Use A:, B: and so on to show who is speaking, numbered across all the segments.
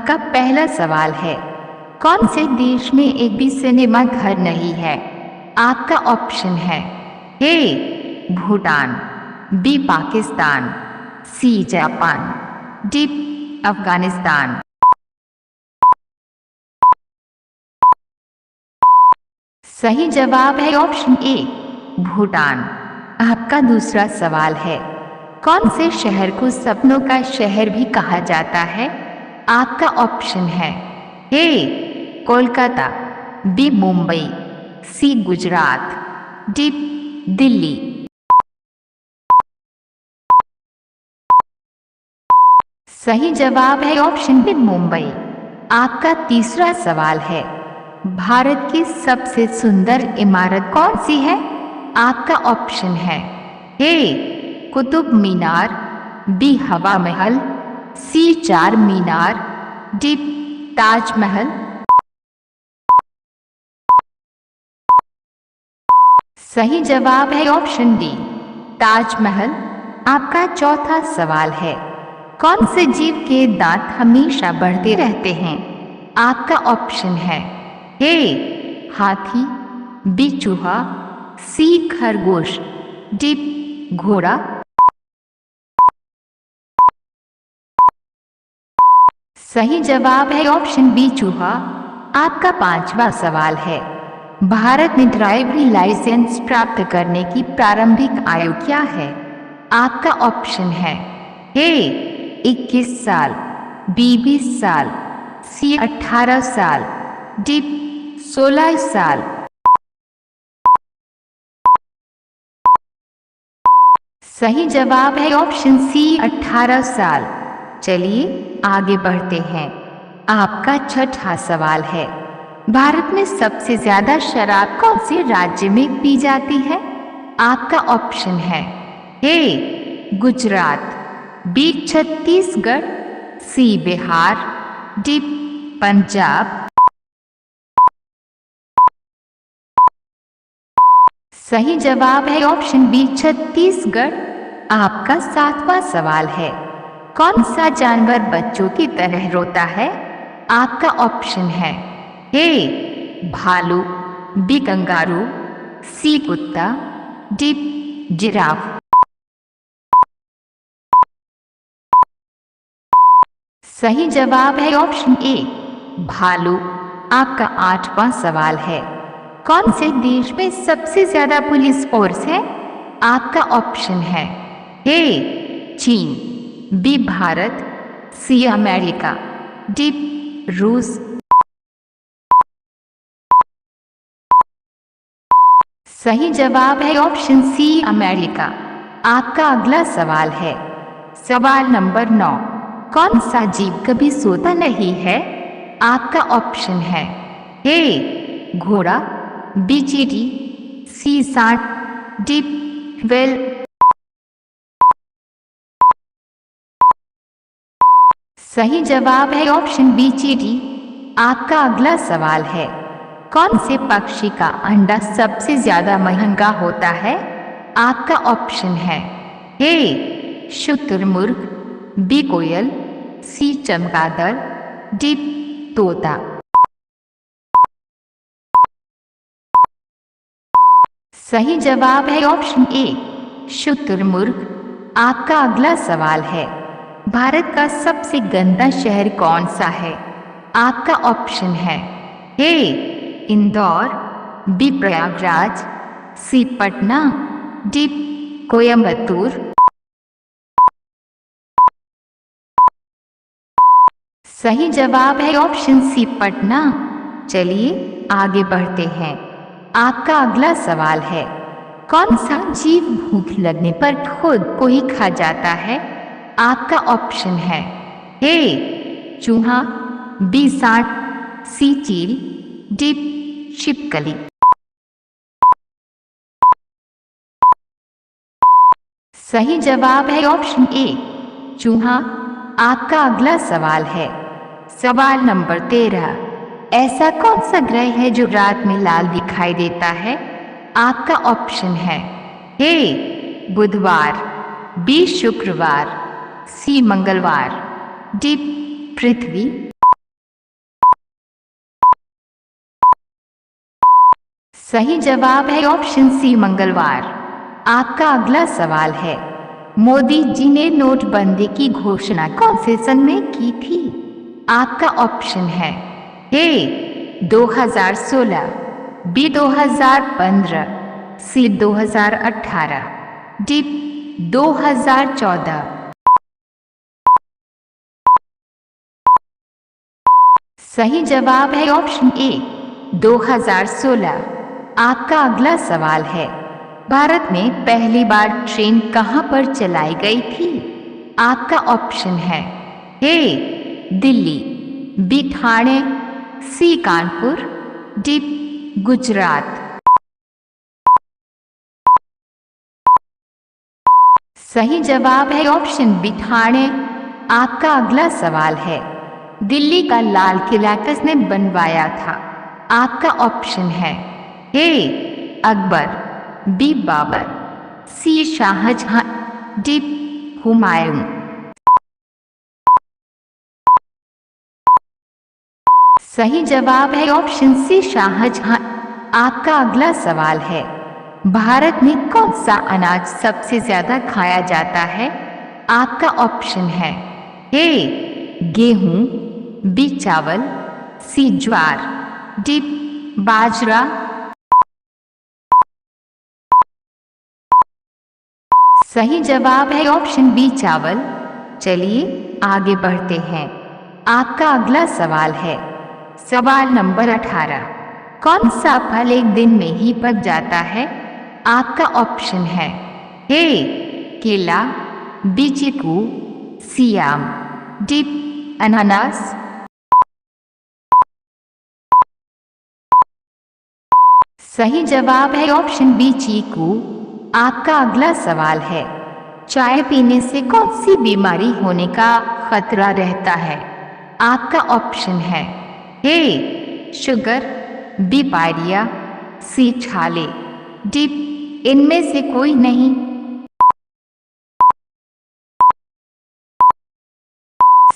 A: आपका पहला सवाल है, कौन से देश में एक भी सिनेमा घर नहीं है? आपका ऑप्शन है A Bhutan, B Pakistan, C Japan, D Afghanistan. सही जवाब है ऑप्शन ए भूटान। आपका दूसरा सवाल है, कौन से शहर को सपनों का शहर भी कहा जाता है? आपका ऑप्शन है ए कोलकाता, बी मुंबई, सी गुजरात, डी दिल्ली। सही जवाब है ऑप्शन बी मुंबई। आपका तीसरा सवाल है, भारत की सबसे सुंदर इमारत कौन सी है? आपका ऑप्शन है ए कुतुब मीनार, बी हवा महल, सी चार मीनार, डी ताजमहल। सही जवाब है ऑप्शन डी ताजमहल। आपका चौथा सवाल है, कौन से जीव के दांत हमेशा बढ़ते रहते हैं? आपका ऑप्शन है ए हाथी, बी चूहा, सी खरगोश, डी घोड़ा। सही जवाब है ऑप्शन बी चूहा। आपका पांचवा सवाल है, भारत में ड्राइवरी लाइसेंस प्राप्त करने की प्रारंभिक आयु क्या है? आपका ऑप्शन है ए 21 साल, बी 20 साल, सी 18 साल, डी 16 साल। सही जवाब है ऑप्शन सी 18 साल। चलिए आगे बढ़ते हैं। आपका छठा सवाल है, भारत में सबसे ज्यादा शराब कौन से राज्य में पी जाती है? आपका ऑप्शन है ए गुजरात, बी छत्तीसगढ़, सी बिहार, डी पंजाब। सही जवाब है ऑप्शन बी छत्तीसगढ़। आपका सातवां सवाल है, कौन सा जानवर बच्चों की तरह रोता है? आपका ऑप्शन है ए भालू, बी कंगारू, सी कुत्ता, डी जिराफ। सही जवाब है ऑप्शन ए भालू। आपका आठवां सवाल है, कौन से देश में सबसे ज्यादा पुलिस फोर्स है? आपका ऑप्शन है ए चीन, B Bharat, C America, D रूस। सही जवाब है ऑप्शन सी अमेरिका। आपका अगला सवाल है, सवाल नंबर 9, कौन सा जीव कभी सोता नहीं है? आपका ऑप्शन है ए घोड़ा, बी चींटी, सी सांड, डी व्हेल। सही जवाब है ऑप्शन बी चींटी। आपका अगला सवाल है, कौन से पक्षी का अंडा सबसे ज्यादा महंगा होता है? आपका ऑप्शन है ए शुतुरमुर्ग, बी कोयल, सी चमगादड़, डी तोता। सही जवाब है ऑप्शन ए शुतुरमुर्ग। आपका अगला सवाल है, भारत का सबसे गंदा शहर कौन सा है? आपका ऑप्शन है ए इंदौर, बी प्रयागराज, सी पटना, डी कोयम्बतूर। सही जवाब है ऑप्शन सी पटना। चलिए आगे बढ़ते हैं। आपका अगला सवाल है, कौन सा जीव भूख लगने पर खुद को ही खा जाता है? आपका ऑप्शन है ए चूहा, बी सांड, सी चील, डी छिपकली। सही जवाब है ऑप्शन ए चूहा। आपका अगला सवाल है, सवाल नंबर 13, ऐसा कौन सा ग्रह है जो रात में लाल दिखाई देता है? आपका ऑप्शन है ए बुधवार, बी शुक्रवार, सी मंगलवार, डी पृथ्वी। सही जवाब है ऑप्शन सी मंगलवार। आपका अगला सवाल है, मोदी जी ने नोटबंदी की घोषणा कौन से सन में की थी? आपका ऑप्शन है ए 2016, बी 2015, सी 2018, डी 2014। सही जवाब है ऑप्शन ए 2016। आपका अगला सवाल है, भारत में पहली बार ट्रेन कहां पर चलाई गई थी? आपका ऑप्शन है ए दिल्ली, बी ठाणे, सी कानपुर, डी गुजरात। सही जवाब है ऑप्शन बी ठाणे। आपका अगला सवाल है, दिल्ली का लाल किला किसने बनवाया था? आपका ऑप्शन है ए अकबर, बी बाबर, सी शाहजहां, डी हुमायूं। सही जवाब है ऑप्शन सी शाहजहां। आपका अगला सवाल है, भारत में कौन सा अनाज सबसे ज्यादा खाया जाता है? आपका ऑप्शन है ए गेहूं, बी चावल, सी ज्वार, डी बाजरा। सही जवाब है ऑप्शन बी चावल। चलिए आगे बढ़ते हैं। आपका अगला सवाल है, सवाल नंबर 18, कौन सा फल एक दिन में ही पक जाता है? आपका ऑप्शन है ए केला, बी चीकू, सी आम, डी अनानास। सही जवाब है ऑप्शन बी चीकू। आपका अगला सवाल है, चाय पीने से कौन सी बीमारी होने का खतरा रहता है? आपका ऑप्शन है ए शुगर, बी पायरिया, सी छाले, डी इनमें से कोई नहीं।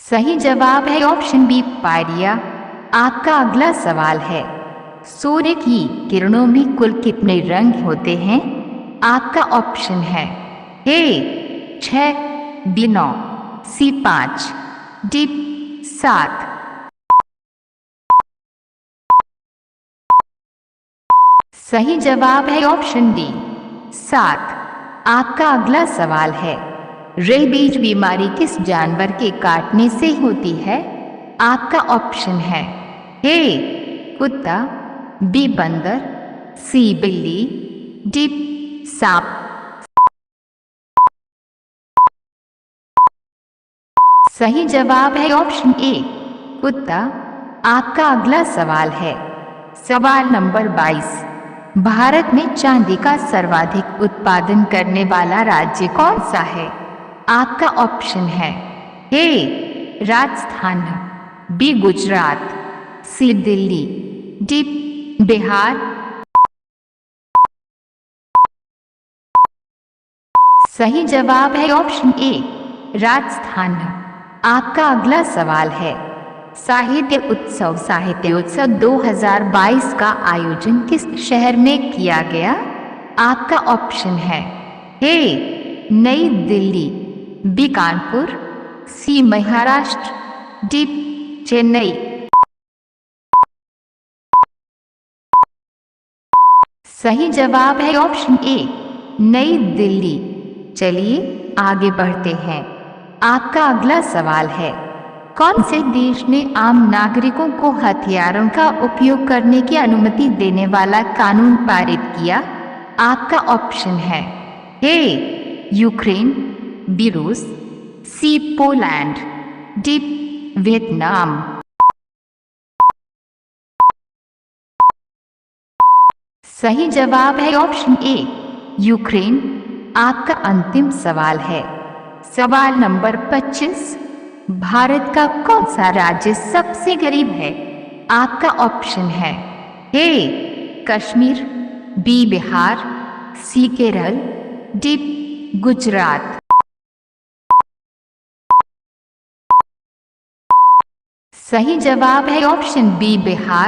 A: सही जवाब है ऑप्शन बी पायरिया। आपका अगला सवाल है, सूर्य की किरणों में कुल कितने रंग होते हैं? आपका ऑप्शन है ए 6, बी 9, सी 5, डी 7। सही जवाब है ऑप्शन डी 7। आपका अगला सवाल है, रेबीज बीमारी किस जानवर के काटने से होती है? आपका ऑप्शन है ए कुत्ता, बी बंदर, सी बिल्ली, डी सांप। सही जवाब है ऑप्शन ए कुत्ता। आपका अगला सवाल है, सवाल नंबर 22, भारत में चांदी का सर्वाधिक उत्पादन करने वाला राज्य कौन सा है? आपका ऑप्शन है ए राजस्थान, बी गुजरात, सी दिल्ली, डी बिहार। सही जवाब है ऑप्शन ए राजस्थान। आपका अगला सवाल है, साहित्य उत्सव 2022 का आयोजन किस शहर में किया गया? आपका ऑप्शन है ए नई दिल्ली, बी कानपुर, सी महाराष्ट्र, डी चेन्नई। सही जवाब है ऑप्शन ए नई दिल्ली। चलिए आगे बढ़ते हैं। आपका अगला सवाल है, कौन से देश ने आम नागरिकों को हथियारों का उपयोग करने की अनुमति देने वाला कानून पारित किया? आपका ऑप्शन है ए यूक्रेन, बी रूस, सी पोलैंड, डी वियतनाम। सही जवाब है ऑप्शन ए यूक्रेन। आपका अंतिम सवाल है, सवाल नंबर 25, भारत का कौन सा राज्य सबसे गरीब है? आपका ऑप्शन है ए कश्मीर, बी बिहार, सी केरल, डी गुजरात। सही जवाब है ऑप्शन बी बिहार।